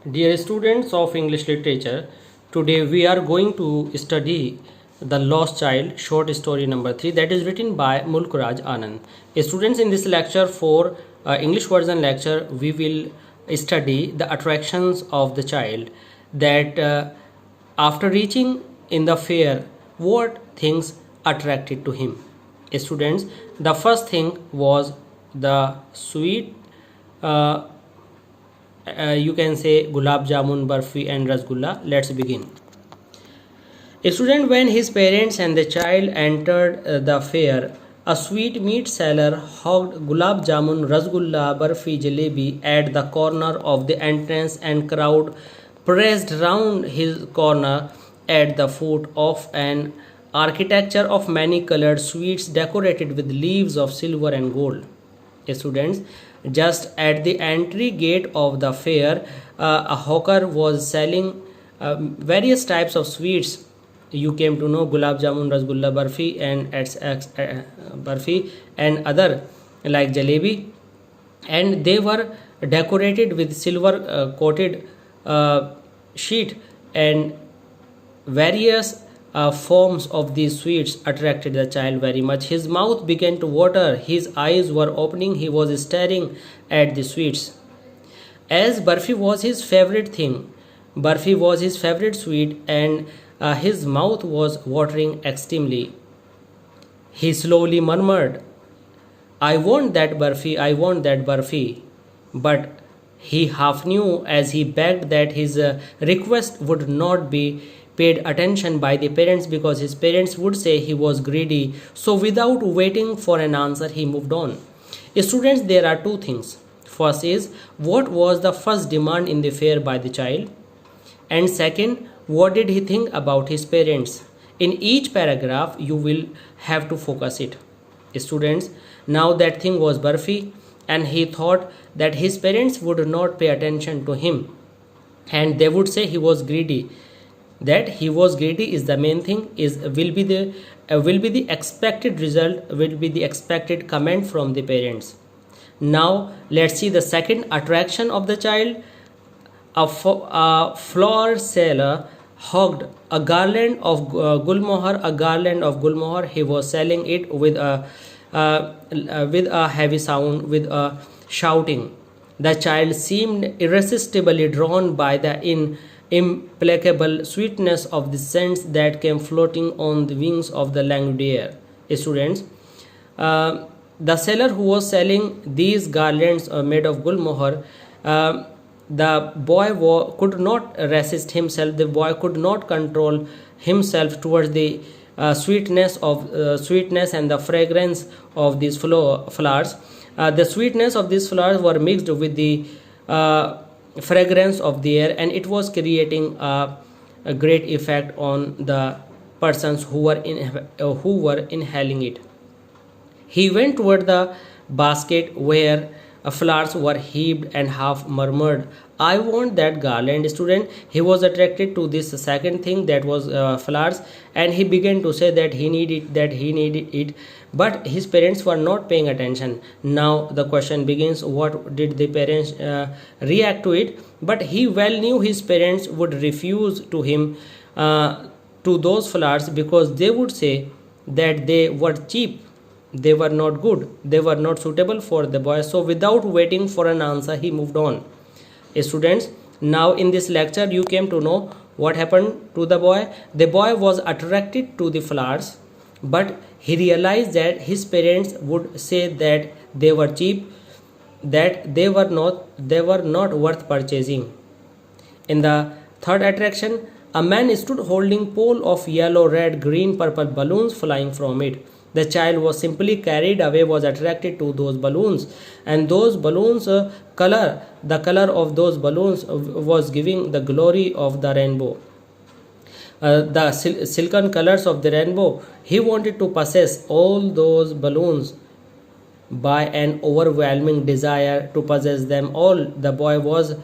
Dear students of English literature, today we are going to study The Lost Child, short story number 3, that is written by Mulk Raj Anand. Students, in this lecture, for English version lecture, we will study the attractions of the child, that after reaching in the fair, what things attracted to him. Students, the first thing was the sweet, you can say, gulab jamun, barfi and rasgulla. Let's begin. A student, when his parents and the child entered the fair, a sweet meat seller hawked gulab jamun, rasgulla, barfi, jalebi at the corner of the entrance, and crowd pressed round his corner at the foot of an architecture of many colored sweets decorated with leaves of silver and gold. Students, just at the entry gate of the fair, a hawker was selling various types of sweets. You came to know gulab jamun, rasgulla, barfi, and barfi and other like jalebi, and they were decorated with silver coated sheet, and various forms of these sweets attracted the child very much. His mouth began to water, his eyes were opening, he was staring at the sweets. As barfi was his favorite thing, barfi was his favorite sweet, and his mouth was watering extremely. He slowly murmured, I want that barfi, I want that barfi. But he half knew as he begged that his request would not be paid attention by the parents, because his parents would say he was greedy. So without waiting for an answer, he moved on. Students, there are two things. First is, what was the first demand in the fair by the child? And second, what did he think about his parents? In each paragraph, you will have to focus it. Students, now that thing was barfi, and he thought that his parents would not pay attention to him, and they would say he was greedy. That he was greedy is the main thing, is will be the expected result, will be the expected comment from the parents. Now let's see the second attraction of the child. A flower seller hugged a garland of gulmohar. He was selling it with a heavy sound, with a shouting. The child seemed irresistibly drawn by the implacable sweetness of the scents that came floating on the wings of the languid air. Students, the seller who was selling these garlands made of gulmohar, the boy could not resist himself. The boy could not control himself towards the sweetness and the fragrance of these flowers. The sweetness of these flowers were mixed with the fragrance of the air, and it was creating a great effect on the persons who were inhaling it. He went toward the basket where flowers were heaped, and half murmured, I want that garland. Student, he was attracted to this second thing, that was flowers, and he began to say that he needed it, but his parents were not paying attention. Now the question begins, what did the parents react to it? But he well knew his parents would refuse to him to those flowers, because they would say that they were cheap, they were not good, they were not suitable for the boy. So without waiting for an answer, he moved on. Students, now in this lecture you came to know what happened to the boy. The boy was attracted to the flowers, but he realized that his parents would say that they were cheap, that they were not worth purchasing. In the third attraction, a man stood holding pole of yellow, red, green, purple balloons flying from it. The child was simply carried away, was attracted to those balloons, and those balloons the color of those balloons was giving the glory of the rainbow, the silken colors of the rainbow. He wanted to possess all those balloons by an overwhelming desire to possess them all. The boy was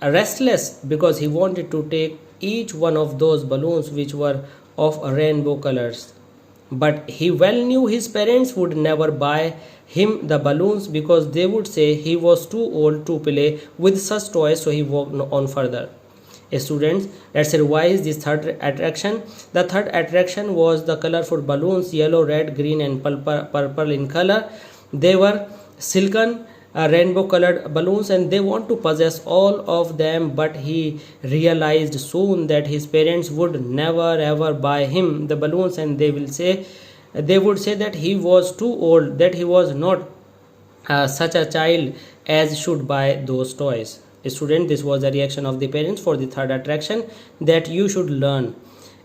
restless, because he wanted to take each one of those balloons which were of rainbow colors. But he well knew his parents would never buy him the balloons because they would say he was too old to play with such toys, so he walked on further. Students, let's revise this third attraction. The third attraction was the colorful balloons, yellow, red, green, and purple in color. They were silken, rainbow colored balloons, and they want to possess all of them, but he realized soon that his parents would never ever buy him the balloons, and they would say that he was too old, that he was not such a child as should buy those toys. Student, this was the reaction of the parents for the third attraction that you should learn.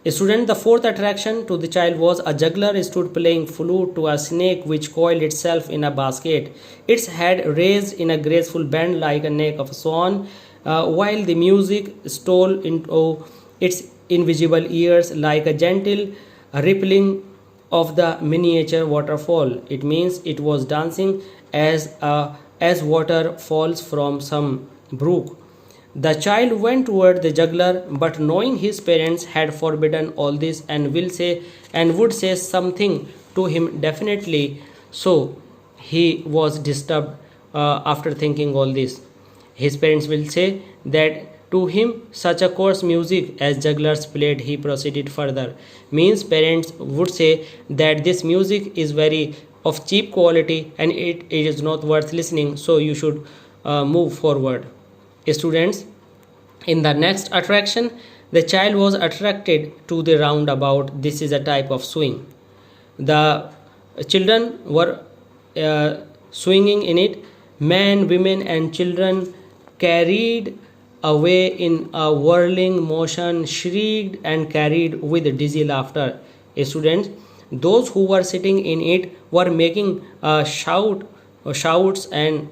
Student, the fourth attraction to the child was a juggler stood playing flute to a snake which coiled itself in a basket. Its head raised in a graceful bend like a neck of a swan, while the music stole into its invisible ears like a gentle rippling of the miniature waterfall. It means it was dancing as water falls from some brook. The child went toward the juggler, but knowing his parents had forbidden all this and would say something to him definitely, so he was disturbed after thinking all this. His parents will say that to him such a coarse music as jugglers played, he proceeded further. Means parents would say that this music is very of cheap quality and it is not worth listening, so you should move forward. Students, in the next attraction, the child was attracted to the roundabout. This is a type of swing. The children were swinging in it. Men, women, and children carried away in a whirling motion, shrieked and carried with dizzy laughter. Students, those who were sitting in it were making shouts and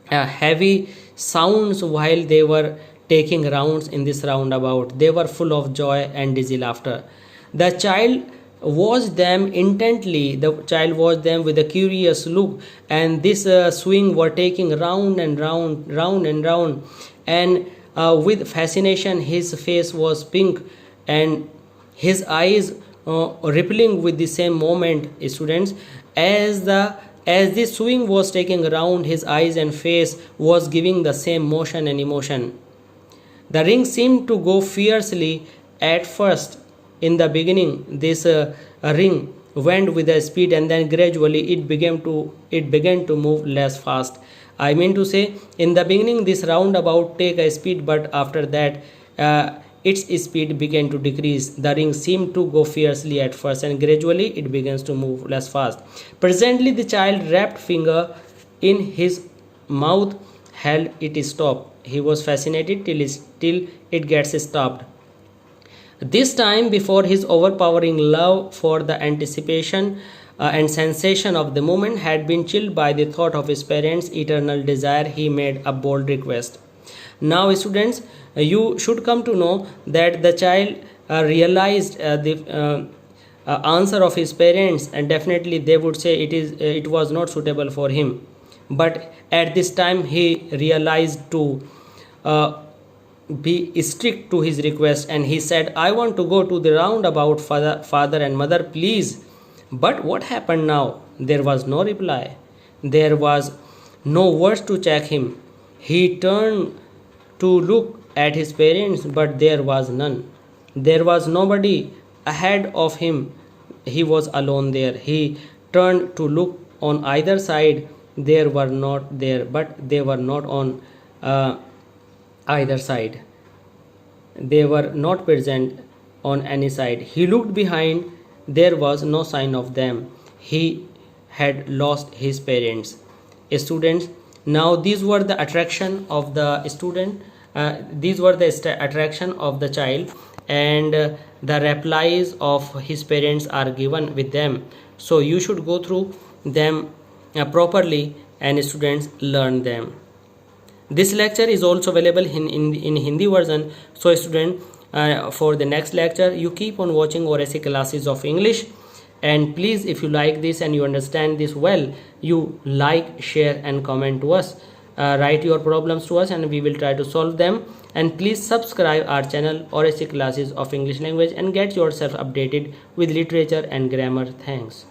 heavy sounds while they were taking rounds in this roundabout. They were full of joy and dizzy laughter. The child watched them intently. The child watched them with a curious look, and this swing were taking round and round, round and round. And with fascination, his face was pink and his eyes rippling with the same moment. Students, as this swing was taking around, his eyes and face was giving the same motion and emotion. The ring seemed to go fiercely at first. In the beginning, this ring went with a speed, and then gradually it began to move less fast. I mean to say, in the beginning, this roundabout take a speed, but after that, its speed began to decrease. The ring seemed to go fiercely at first, and gradually it begins to move less fast. Presently, the child wrapped finger in his mouth held it stop. He was fascinated till it gets stopped. This time, before his overpowering love for the anticipation and sensation of the moment had been chilled by the thought of his parents' eternal desire, he made a bold request. Now, students, you should come to know that the child realized the answer of his parents, and definitely they would say it was not suitable for him. But at this time, he realized to be strict to his request, and he said, I want to go to the roundabout, father and mother, please. But what happened now? There was no reply. There was no words to check him. He turned to look at his parents, but there was none. There was nobody ahead of him. He was alone there. He turned to look on either side. They were not there, but they were not on either side. They were not present on any side. He looked behind. There was no sign of them. He had lost his parents. Students, now these were the attraction of the student. These were the attraction of the child, and the replies of his parents are given with them. So you should go through them properly, and students learn them. This lecture is also available in Hindi version. So student, for the next lecture, you keep on watching ORSC classes of English. And please, if you like this and you understand this well, you like, share and comment to us. Write your problems to us and we will try to solve them. And please subscribe our channel RSC Classes of English Language and get yourself updated with literature and grammar. Thanks.